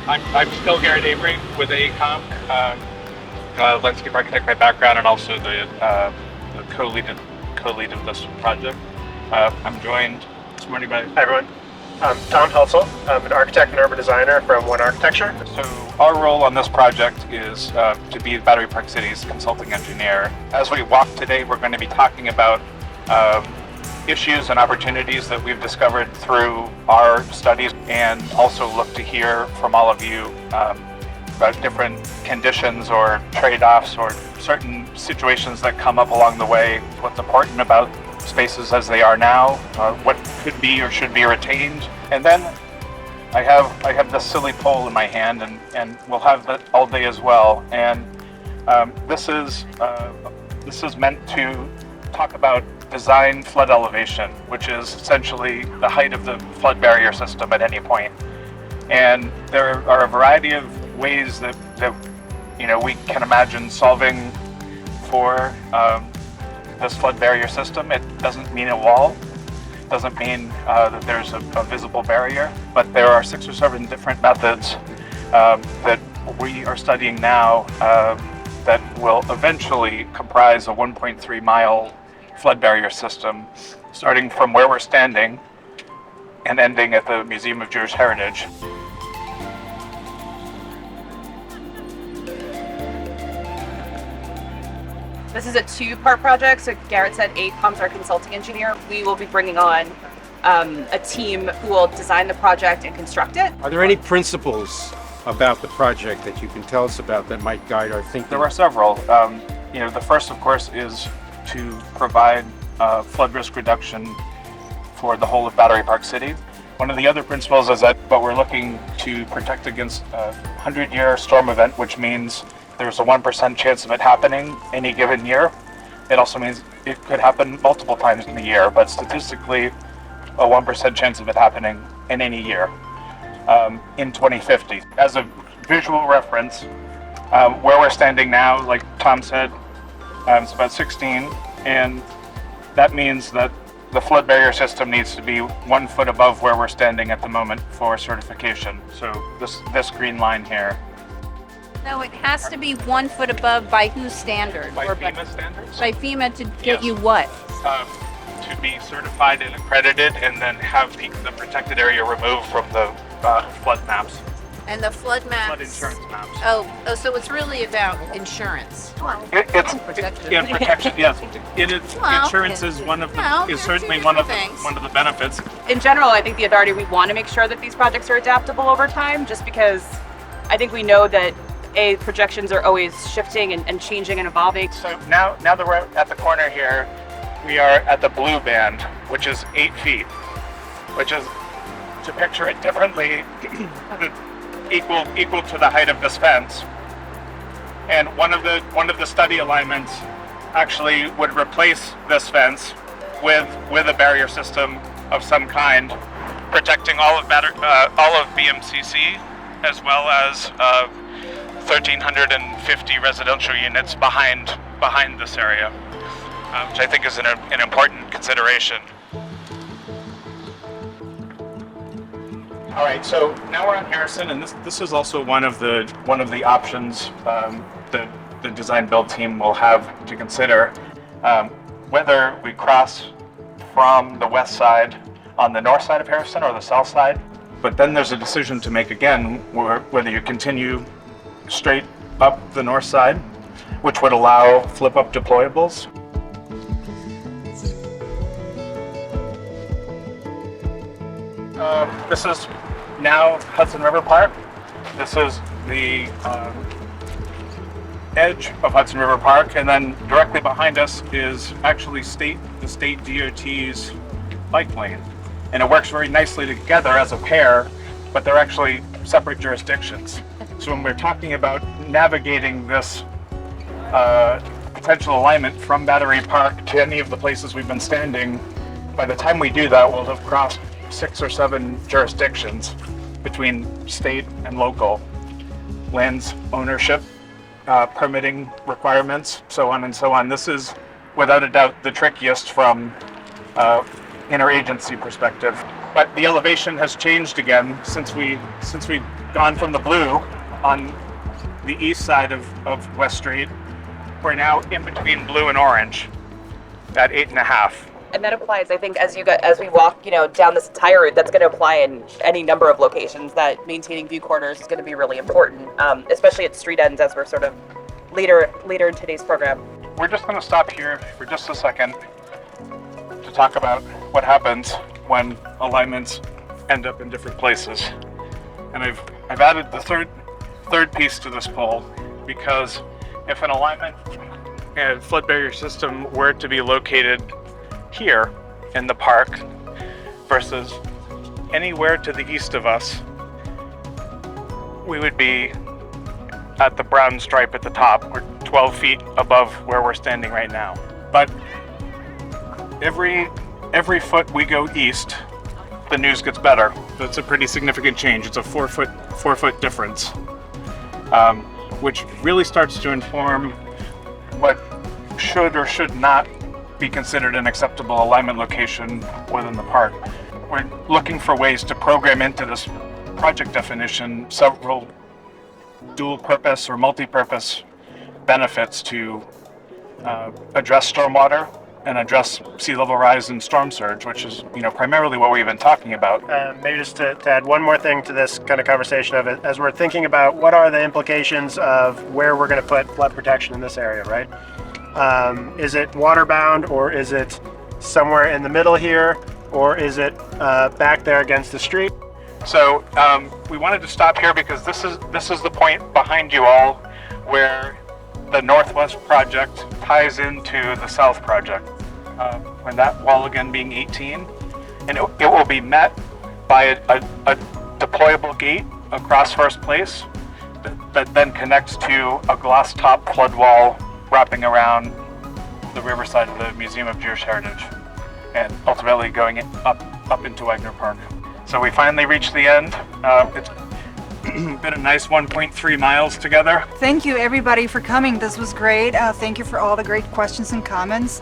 I'm still Garrett Avery with AECOM, landscape architect by background, and also the co-lead of this project. I'm joined this morning by... Hi everyone, I'm Tom Heltzel. I'm an architect and urban designer from One Architecture. So our role on this project is to be Battery Park City's consulting engineer. As we walk today, we're going to be talking about issues and opportunities that we've discovered through our studies, and also look to hear from all of you about different conditions or trade-offs or certain situations that come up along the way, what's important about spaces as they are now, what could be or should be retained. And then I have this silly pole in my hand, and we'll have that all day as well. And this is meant to talk about design flood elevation, which is essentially the height of the flood barrier system at any point. And there are a variety of ways that we can imagine solving for this flood barrier system. It doesn't mean a wall, doesn't mean that there's a visible barrier, but there are 6 or 7 different methods that we are studying now that will eventually comprise a 1.3 mile flood barrier system, starting from where we're standing and ending at the Museum of Jewish Heritage. This is a 2-part project. So Garrett said AECOM's our consulting engineer. We will be bringing on a team who will design the project and construct it. Are there any principles about the project that you can tell us about that might guide our thinking? There are several. The first, of course, is to provide flood risk reduction for the whole of Battery Park City. One of the other principles is that we're looking to protect against a 100-year storm event, which means there's a 1% chance of it happening any given year. It also means it could happen multiple times in the year, but statistically, a 1% chance of it happening in any year in 2050. As a visual reference, where we're standing now, like Tom said, it's about 16, and that means that the flood barrier system needs to be 1 foot above where we're standing at the moment for certification. So this green line here. No, it has to be 1 foot above by whose standard? By FEMA standards? By FEMA to get you what? To be certified and accredited, and then have the protected area removed from the flood maps. And the flood maps? Flood insurance maps. Oh, so it's really about insurance. It's protection, yes. Insurance is certainly one of the benefits. In general, I think the authority, we want to make sure that these projects are adaptable over time, just because I think we know that projections are always shifting and changing and evolving. So now that we're at the corner here, we are at the blue band, which is 8 feet, which is, to picture it differently, equal to the height of this fence. And one of the study alignments actually would replace this fence with a barrier system of some kind, protecting all of BMCC, as well as 1,350 residential units behind this area, which I think is an important consideration. All right, so now we're on Harrison, and this is also one of the options the design build team will have to consider, whether we cross from the west side on the north side of Harrison or the south side. But then there's a decision to make again, whether you continue straight up the north side, which would allow flip-up deployables. This is now Hudson River Park. This is the edge of Hudson River Park, and then directly behind us is actually the state DOT's bike lane. And it works very nicely together as a pair, but they're actually separate jurisdictions. So when we're talking about navigating this potential alignment from Battery Park to any of the places we've been standing, by the time we do that, we'll have crossed 6 or 7 jurisdictions between state and local. Lands ownership, permitting requirements, so on and so on. This is, without a doubt, the trickiest from interagency perspective. But the elevation has changed again since we gone from the blue on the east side of West Street. We're now in between blue and orange at 8.5. And that applies, I think, as we walk, down this entire route, that's going to apply in any number of locations, that maintaining view corners is going to be really important, especially at street ends, as we're sort of later in today's program. We're just going to stop here for just a second to talk about what happens when alignments end up in different places. And I've added the third piece to this poll, because if an alignment and flood barrier system were to be located here in the park versus anywhere to the east of us, we would be at the brown stripe at the top. We're 12 feet above where we're standing right now. But every foot we go east, the news gets better. That's a pretty significant change. It's a 4 foot difference, which really starts to inform what should or should not be considered an acceptable alignment location within the park. We're looking for ways to program into this project definition several dual purpose or multi-purpose benefits to address stormwater and address sea level rise and storm surge, which is primarily what we've been talking about. Maybe just to add one more thing to this kind of conversation of it, as we're thinking about what are the implications of where we're going to put flood protection in this area, right? Is it waterbound, or is it somewhere in the middle here, or is it back there against the street? So we wanted to stop here because this is the point behind you all where the Northwest project ties into the South project. When that wall again being 18, and it will be met by a deployable gate across First Place that then connects to a glass top flood wall wrapping around the riverside of the Museum of Jewish Heritage, and ultimately going up into Wagner Park. So we finally reached the end. It's been a nice 1.3 miles together. Thank you everybody for coming. This was great. Thank you for all the great questions and comments.